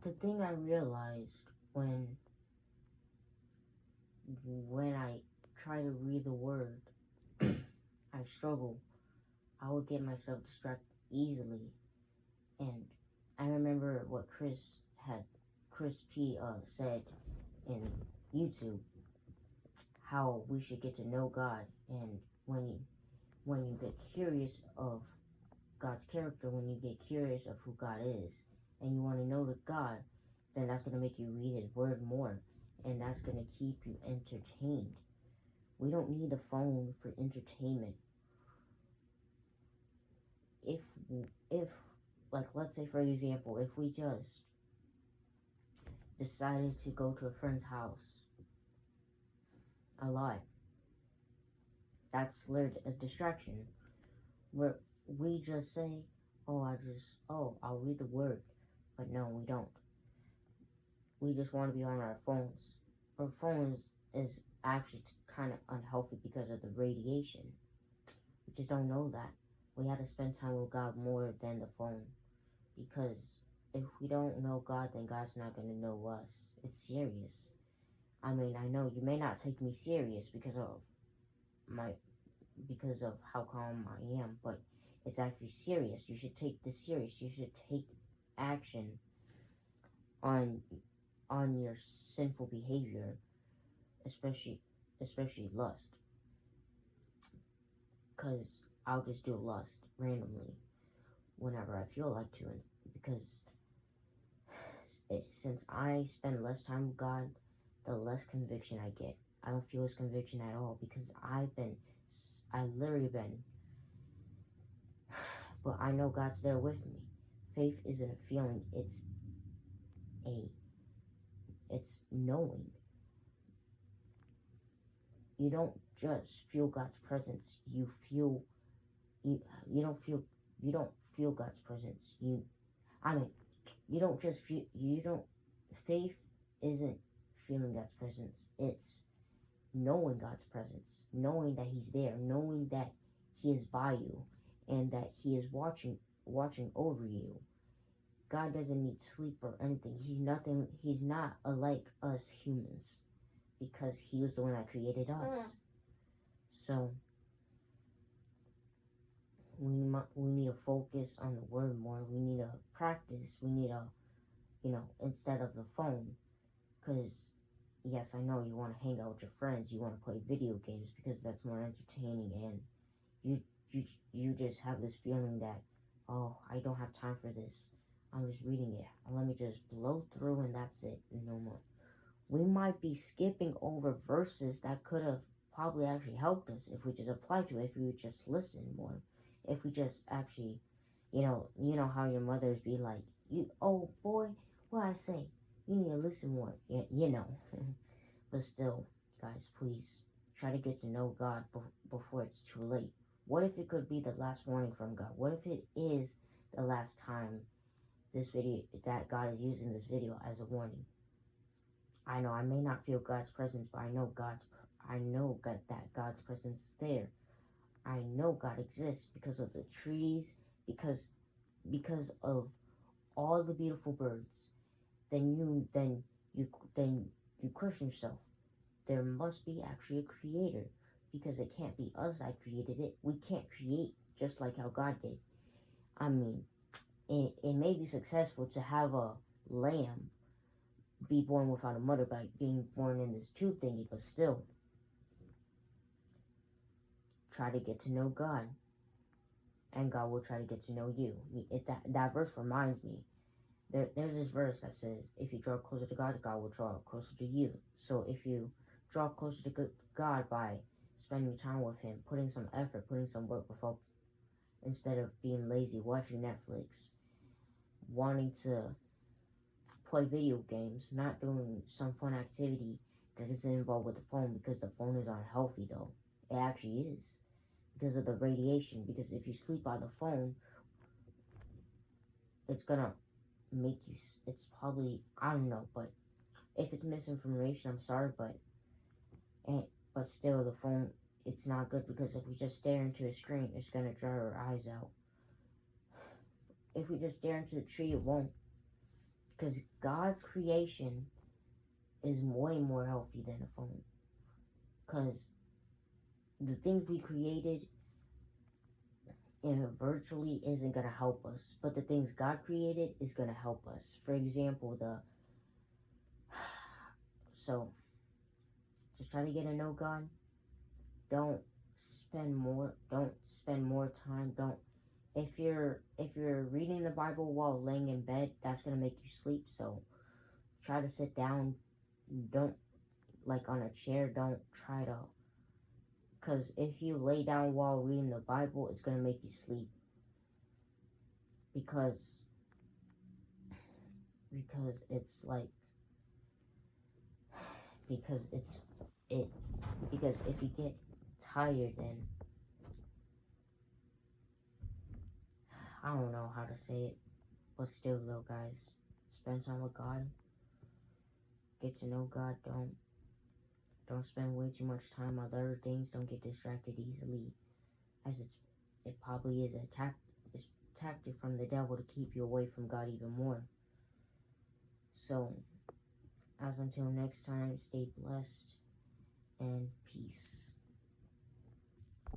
the thing I realized when I try to read the word, I struggle. I would get myself distracted easily, and I remember what Chris P said in YouTube, how we should get to know God, and when you get curious of God's character, when you get curious of who God is, and you want to know the God, then that's going to make you read His Word more, and that's going to keep you entertained. We don't need a phone for entertainment. If like, let's say for example, if we just decided to go to a friend's house a lot, that's a distraction. Where we just say, I'll read the word, but no, we don't. We just want to be on our phones. Our phones is actually kind of unhealthy because of the radiation. We just don't know that. We had to spend time with God more than the phone, because if we don't know God, then God's not going to know us. It's serious. I mean, I know you may not take me serious because of how calm I am, but it's actually serious. You should take this serious. You should take action on your sinful behavior, especially lust. Because I'll just do lust randomly whenever I feel like to, because since I spend less time with God, the less conviction I get. I don't feel His conviction at all, because I literally been, but I know God's there with me. Faith isn't a feeling, it's knowing. You don't just feel God's presence. You don't feel God's presence. You don't just feel. Faith isn't feeling God's presence. It's knowing God's presence, knowing that He's there, knowing that He is by you, and that He is watching over you. God doesn't need sleep or anything. He's not like us humans, because He was the one that created us. So we need to focus on the word more. We need to practice. We need to, instead of the phone, because yes, I know you want to hang out with your friends, you want to play video games because that's more entertaining, and you just have this feeling that, oh, I don't have time for this. I'm just reading it. Let me just blow through and that's it. No more. We might be skipping over verses that could have probably actually helped us if we just applied to it, if we would just listen more, if we just actually, you know how your mothers be like, oh boy, what I say, you need to listen more, But still, guys, please try to get to know God before it's too late. What if it could be the last warning from God? What if it is the last time that God is using this video as a warning? I know I may not feel God's presence, but I know that God's presence is there. I know God exists because of the trees, because of all the beautiful birds. Then you question yourself. There must be actually a creator, because it can't be us that created it. We can't create just like how God did. I mean, it may be successful to have a lamb be born without a mother by being born in this tube thingy, but still, try to get to know God, and God will try to get to know you. That verse reminds me. There's this verse that says, if you draw closer to God, God will draw closer to you. So if you draw closer to God by spending time with Him, putting some effort, putting some work instead of being lazy, watching Netflix, wanting to play video games, not doing some fun activity that isn't involved with the phone, because the phone is unhealthy though. It actually is. Because of the radiation. Because if you sleep by the phone, it's gonna make you, it's probably, I don't know, but if it's misinformation, I'm sorry, but still, the phone, it's not good, because if we just stare into a screen, it's gonna dry our eyes out. If we just stare into the tree, it won't, Because God's creation is way more healthy than a phone. Because the things we created virtually isn't going to help us. But the things God created is going to help us. For example, so just try to get to know God. Don't spend more time. If you're reading the Bible while laying in bed, that's going to make you sleep. So try to sit down. Don't, like, on a chair. Don't try to, because if you lay down while reading the Bible, it's going to make you sleep. Because it's like, because if you get tired, then I don't know how to say it, but still though, guys, spend time with God. Get to know God. Don't spend way too much time on other things. Don't get distracted easily, as it probably is a tactic from the devil to keep you away from God even more. So, as until next time, stay blessed and peace.